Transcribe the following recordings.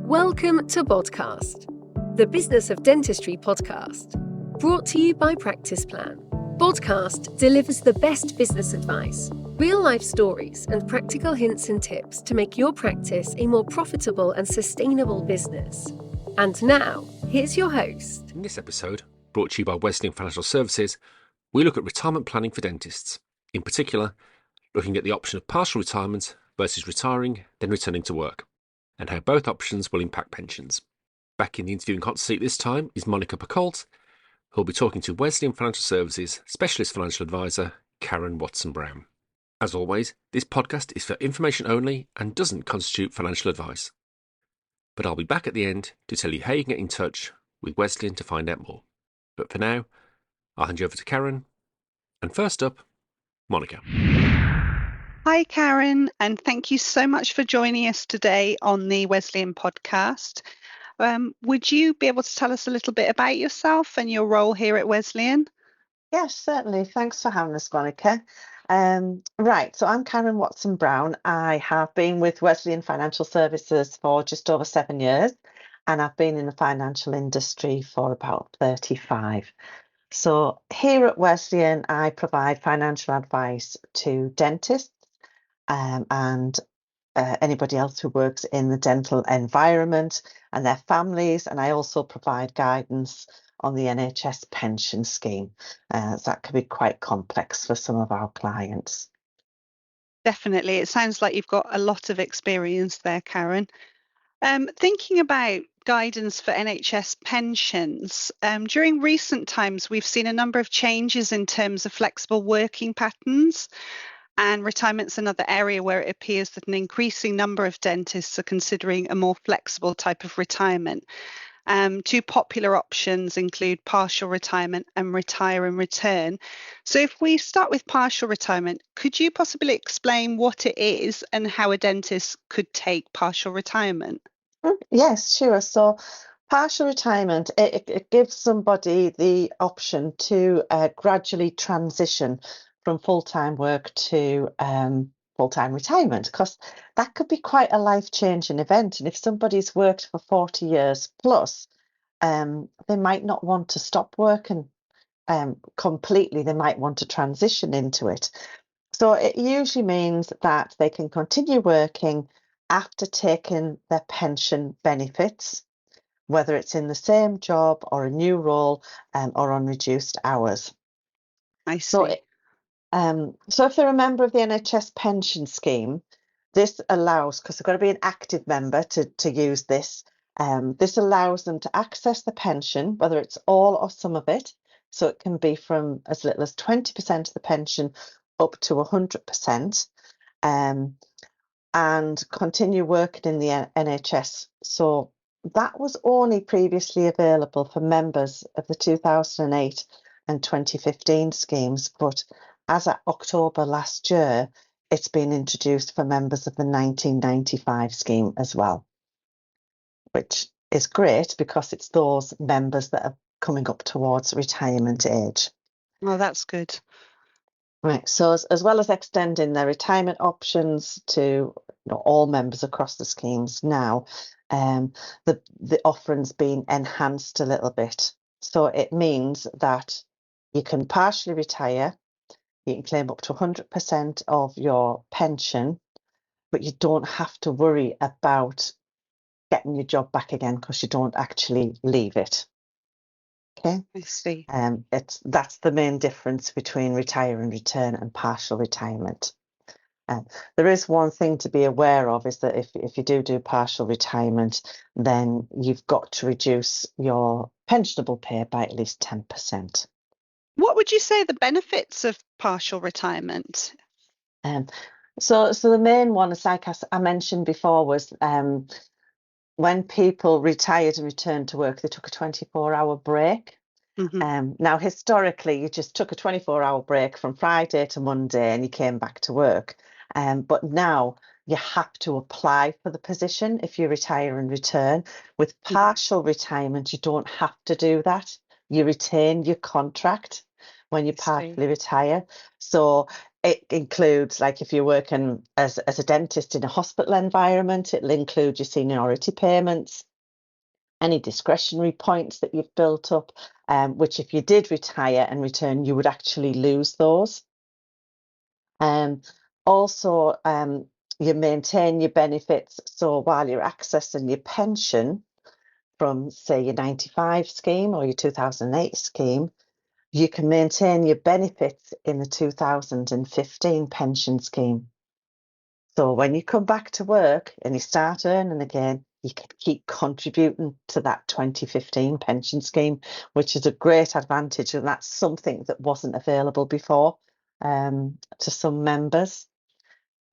Welcome to Podcast, the Business of Dentistry podcast, brought to you by Practice Plan. Podcast delivers the best business advice, real-life stories, and practical hints and tips to make your practice a more profitable and sustainable business. And now, here's your host. In this episode, brought to you by Wesleyan Financial Services, we look at retirement planning for dentists. In particular, looking at the option of partial retirement versus retiring, then returning to work, and how both options will impact pensions. Back in the interviewing hot seat this time is Monica Pacult, who will be talking to Wesleyan Financial Services Specialist Financial Advisor, Karen Watson-Brown. As always, this podcast is for information only and doesn't constitute financial advice. But I'll be back at the end to tell you how you can get in touch with Wesleyan to find out more. But for now, I'll hand you over to Karen. And first up, Monica. Hi, Karen, and thank you so much for joining us today on the Wesleyan podcast. Would you be able to tell us a little bit about yourself and your role here at Wesleyan? Yes, certainly. Thanks for having us, Monica. Right, so I'm Karen Watson-Brown. I have been with Wesleyan Financial Services for just over 7 years, and I've been in the financial industry for about 35. So here at Wesleyan, I provide financial advice to dentists and anybody else who works in the dental environment and their families. And I also provide guidance on the NHS pension scheme. So that can be quite complex for some of our clients. Definitely. It sounds like you've got a lot of experience there, Karen. Thinking about guidance for NHS pensions, during recent times, we've seen a number of changes in terms of flexible working patterns. And retirement's another area where it appears that an increasing number of dentists are considering a more flexible type of retirement. Two popular options include partial retirement and retire and return. So if we start with partial retirement, could you possibly explain what it is and how a dentist could take partial retirement? Yes, sure. So partial retirement, it gives somebody the option to gradually transition from full-time work to full-time retirement, because that could be quite a life-changing event. And if somebody's worked for 40 years plus, they might not want to stop working completely. They might want to transition into it. So it usually means that they can continue working after taking their pension benefits, whether it's in the same job or a new role or on reduced hours. I see. So if they're a member of the NHS pension scheme, this allows, because they've got to be an active member to use this, this allows them to access the pension, whether it's all or some of it. So it can be from as little as 20% of the pension up to 100%, and continue working in the NHS. So that was only previously available for members of the 2008 and 2015 schemes, but as at October last year, it's been introduced for members of the 1995 scheme as well, which is great because it's those members that are coming up towards retirement age. Well, that's good. Right, so as well as extending their retirement options to all members across the schemes now, the offering's been enhanced a little bit. So it means that you can partially retire. You can claim up to 100% of your pension, but you don't have to worry about getting your job back again because you don't actually leave it. Okay. I see. That's the main difference between retire and return and partial retirement. There is one thing to be aware of, is that if you do partial retirement, then you've got to reduce your pensionable pay by at least 10%. What would you say are the benefits of partial retirement? So the main one, is like I mentioned before, was when people retired and returned to work, they took a 24-hour break. Mm-hmm. Now, historically, you just took a 24-hour break from Friday to Monday and you came back to work. But now you have to apply for the position if you retire and return. With partial retirement, you don't have to do that. You retain your contract when you partially retire. So it includes, like, if you're working as a dentist in a hospital environment, it'll include your seniority payments, any discretionary points that you've built up, which if you did retire and return, you would actually lose those. Also, you maintain your benefits. So while you're accessing your pension from, say, your 95 scheme or your 2008 scheme, you can maintain your benefits in the 2015 pension scheme. So when you come back to work and you start earning again, you can keep contributing to that 2015 pension scheme, which is a great advantage. And that's something that wasn't available before to some members.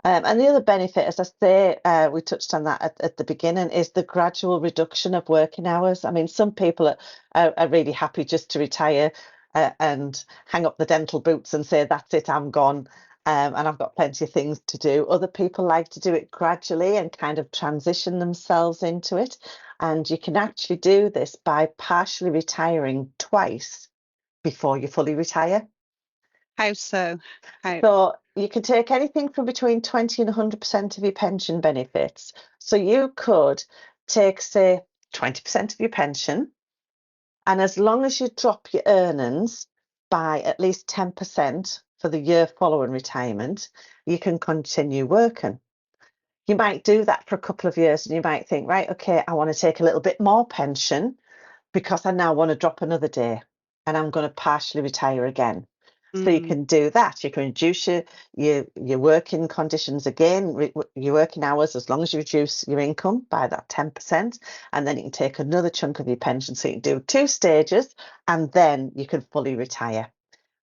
And the other benefit, as I say, we touched on that at the beginning, is the gradual reduction of working hours. I mean, some people are really happy just to retire and hang up the dental boots and say, that's it, I'm gone, and I've got plenty of things to do. Other people like to do it gradually and kind of transition themselves into it. And you can actually do this by partially retiring twice before you fully retire. How so? How? So you can take anything from between 20 and 100% of your pension benefits. So you could take, say, 20% of your pension, and as long as you drop your earnings by at least 10% for the year following retirement, you can continue working. You might do that for a couple of years and you might think, right, okay, I want to take a little bit more pension because I now want to drop another day and I'm going to partially retire again. So you can do that. You can reduce your working conditions again, your working hours, as long as you reduce your income by that 10%. And then you can take another chunk of your pension. So you can do 2 stages and then you can fully retire.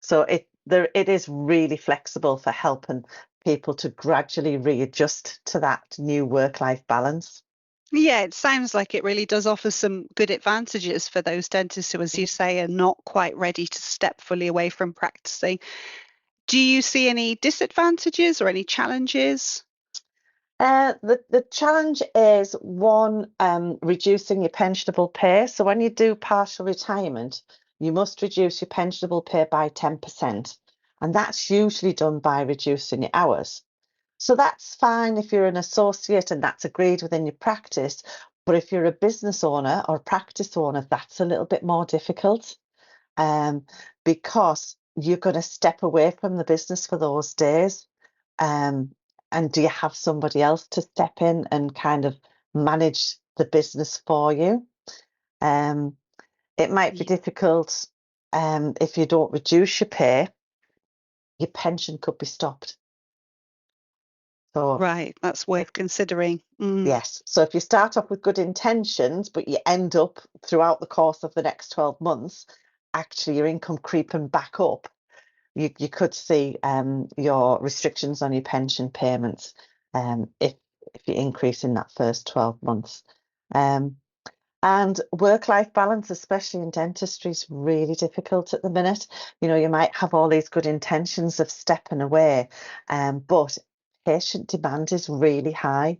So it is really flexible for helping people to gradually readjust to that new work-life balance. Yeah, it sounds like it really does offer some good advantages for those dentists who, as you say, are not quite ready to step fully away from practicing. Do you see any disadvantages or any challenges? The challenge is one, reducing your pensionable pay. So when you do partial retirement, you must reduce your pensionable pay by 10%. And that's usually done by reducing your hours. So that's fine if you're an associate and that's agreed within your practice. But if you're a business owner or a practice owner, that's a little bit more difficult, because you're going to step away from the business for those days. And do you have somebody else to step in and kind of manage the business for you? It might be difficult if you don't reduce your pay, your pension could be stopped. So Right, that's worth considering. yes, so if you start off with good intentions, but you end up throughout the course of the next 12 months, actually your income creeping back up, you could see your restrictions on your pension payments if you increase in that first 12 months. And work-life balance, especially in dentistry, is really difficult at the minute. You know, you might have all these good intentions of stepping away, but patient demand is really high,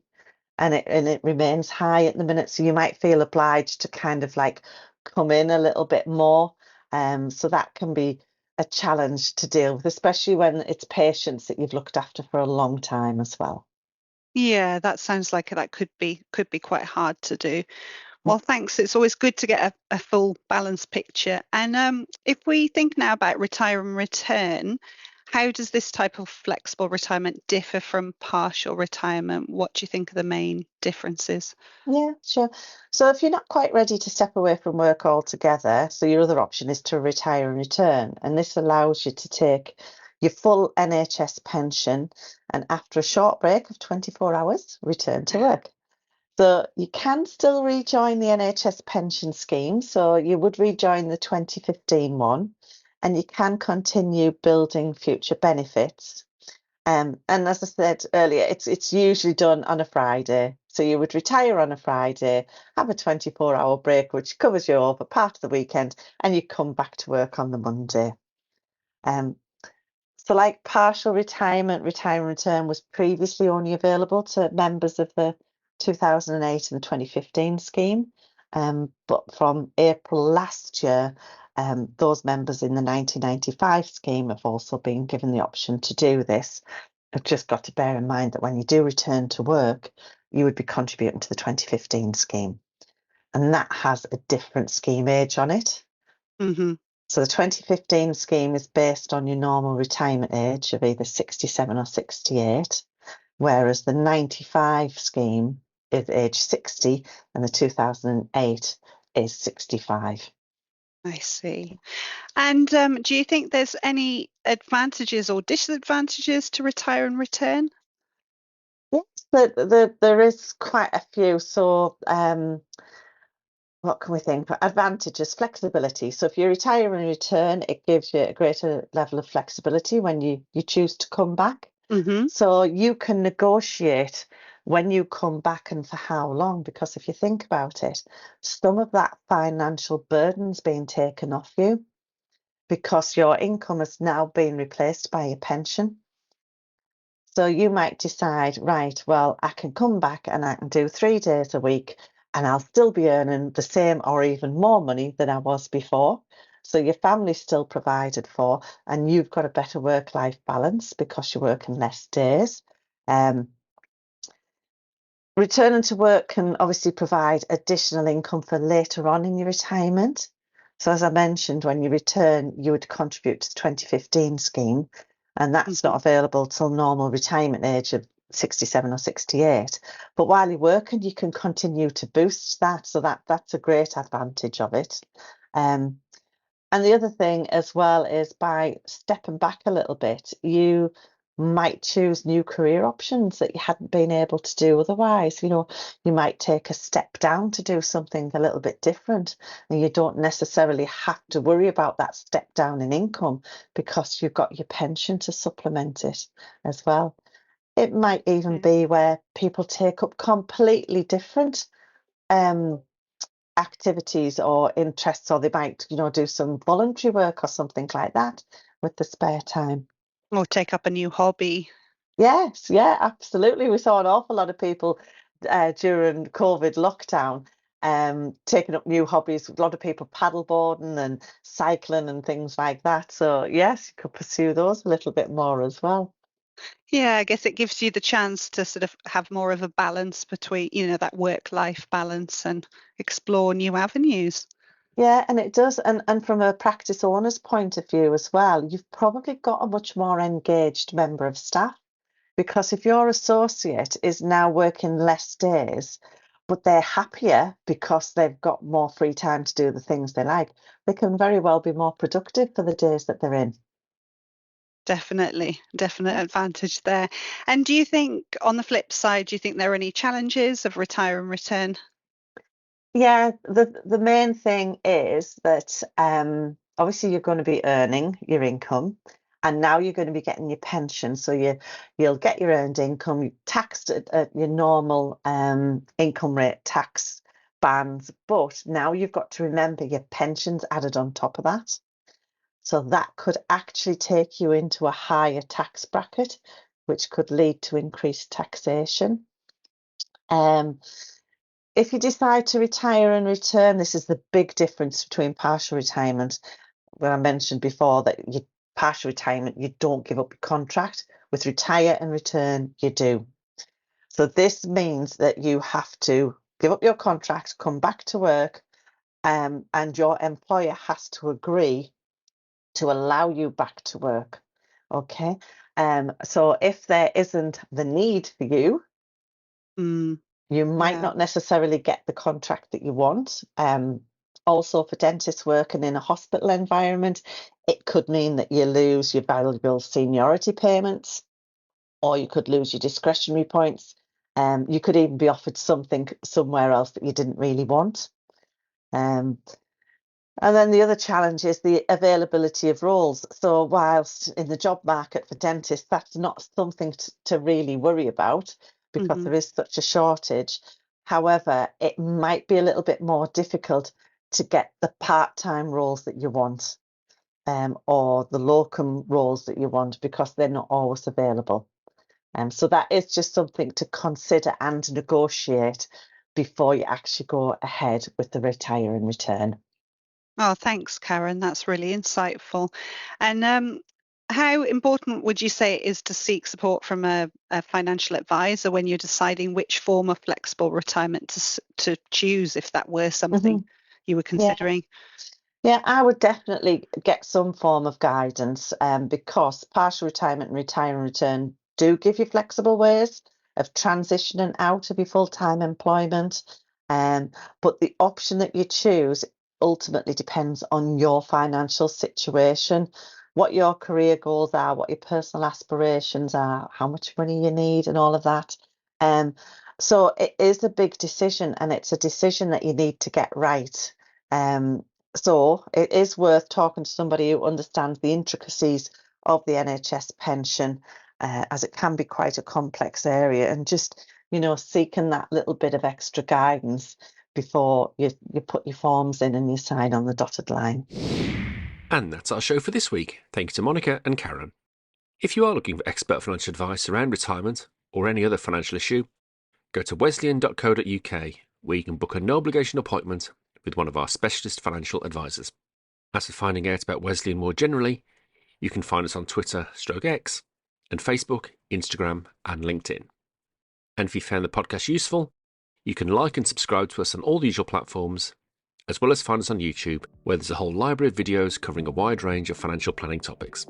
and it remains high at the minute. So you might feel obliged to kind of like come in a little bit more. So that can be a challenge to deal with, especially when it's patients that you've looked after for a long time as well. Yeah, that sounds like that could be quite hard to do. Well, thanks. It's always good to get a full balanced picture. And if we think now about retire and return, how does this type of flexible retirement differ from partial retirement? What do you think are the main differences? Yeah, sure. So if you're not quite ready to step away from work altogether, so your other option is to retire and return. And this allows you to take your full NHS pension and after a short break of 24 hours, return to work. So you can still rejoin the NHS pension scheme. So you would rejoin the 2015 one, and you can continue building future benefits. And as I said earlier, it's usually done on a Friday. So you would retire on a Friday, have a 24-hour break, which covers you over part of the weekend, and you come back to work on the Monday. So like partial retirement, retire and return was previously only available to members of the 2008 and 2015 scheme. But from April last year, those members in the 1995 scheme have also been given the option to do this. I've just got to bear in mind that when you do return to work, you would be contributing to the 2015 scheme. And that has a different scheme age on it. Mm-hmm. So the 2015 scheme is based on your normal retirement age of either 67 or 68, whereas the 95 scheme is age 60 and the 2008 is 65. I see. And do you think there's any advantages or disadvantages to retire and return? Yes, there is quite a few. So what can we think? Advantages, flexibility. So if you retire and return, it gives you a greater level of flexibility when you choose to come back. Mm-hmm. So you can negotiate when you come back and for how long, because if you think about it, some of that financial burden's been taken off you because your income has now been replaced by your pension. So you might decide, right, well, I can come back and I can do 3 days a week and I'll still be earning the same or even more money than I was before. So your family's still provided for and you've got a better work-life balance because you're working less days. Returning to work can obviously provide additional income for later on in your retirement. So as I mentioned, when you return, you would contribute to the 2015 scheme, and that's not available till normal retirement age of 67 or 68. But while you're working, you can continue to boost that. So that's a great advantage of it. And the other thing as well is by stepping back a little bit, you might choose new career options that you hadn't been able to do otherwise. You know, you might take a step down to do something a little bit different, and you don't necessarily have to worry about that step down in income because you've got your pension to supplement it as well. It might even be where people take up completely different activities or interests, or they might, do some voluntary work or something like that with the spare time. Or take up a new hobby. Yes, yeah, absolutely. We saw an awful lot of people during COVID lockdown taking up new hobbies. A lot of people paddleboarding and cycling and things like that. So yes, you could pursue those a little bit more as well. Yeah, I guess it gives you the chance to sort of have more of a balance between, that work-life balance and explore new avenues. Yeah, and it does. And from a practice owner's point of view as well, you've probably got a much more engaged member of staff. Because if your associate is now working less days, but they're happier because they've got more free time to do the things they like, they can very well be more productive for the days that they're in. Definitely, definite advantage there. And do you think, on the flip side, do you think there are any challenges of retire and return? Yeah, the main thing is that obviously you're going to be earning your income, and now you're going to be getting your pension. So you'll get your earned income taxed at your normal income rate tax bands, but now you've got to remember your pension's added on top of that. So that could actually take you into a higher tax bracket, which could lead to increased taxation. If you decide to retire and return, this is the big difference between partial retirement. When I mentioned before that you partial retirement, you don't give up your contract. With retire and return, you do. So this means that you have to give up your contract, come back to work, and your employer has to agree to allow you back to work. Okay. So if there isn't the need for you, you might not necessarily get the contract that you want. Also, for dentists working in a hospital environment, it could mean that you lose your valuable seniority payments, or you could lose your discretionary points. You could even be offered something somewhere else that you didn't really want. And then the other challenge is the availability of roles. So whilst in the job market for dentists, that's not something to really worry about because there is such a shortage. However, it might be a little bit more difficult to get the part-time roles that you want, or the locum roles that you want, because they're not always available. So that is just something to consider and negotiate before you actually go ahead with the retire and return. Oh, thanks, Karen. That's really insightful. And how important would you say it is to seek support from a financial advisor when you're deciding which form of flexible retirement to choose, if that were something you were Yeah. considering? Yeah, I would definitely get some form of guidance because partial retirement and retire and return do give you flexible ways of transitioning out of your full-time employment. But the option that you choose ultimately depends on your financial situation, what your career goals are, what your personal aspirations are, how much money you need, and all of that. Um, so it is a big decision, and it's a decision that you need to get right. Um, so it is worth talking to somebody who understands the intricacies of the NHS pension, as it can be quite a complex area, and just, seeking that little bit of extra guidance before you put your forms in and you sign on the dotted line. And that's our show for this week. Thank you to Monica and Karen. If you are looking for expert financial advice around retirement or any other financial issue, go to wesleyan.co.uk, where you can book a no obligation appointment with one of our specialist financial advisors. As for finding out about Wesleyan more generally, you can find us on Twitter/X and Facebook, Instagram, and LinkedIn. And if you found the podcast useful, you can like and subscribe to us on all the usual platforms, as well as find us on YouTube, where there's a whole library of videos covering a wide range of financial planning topics.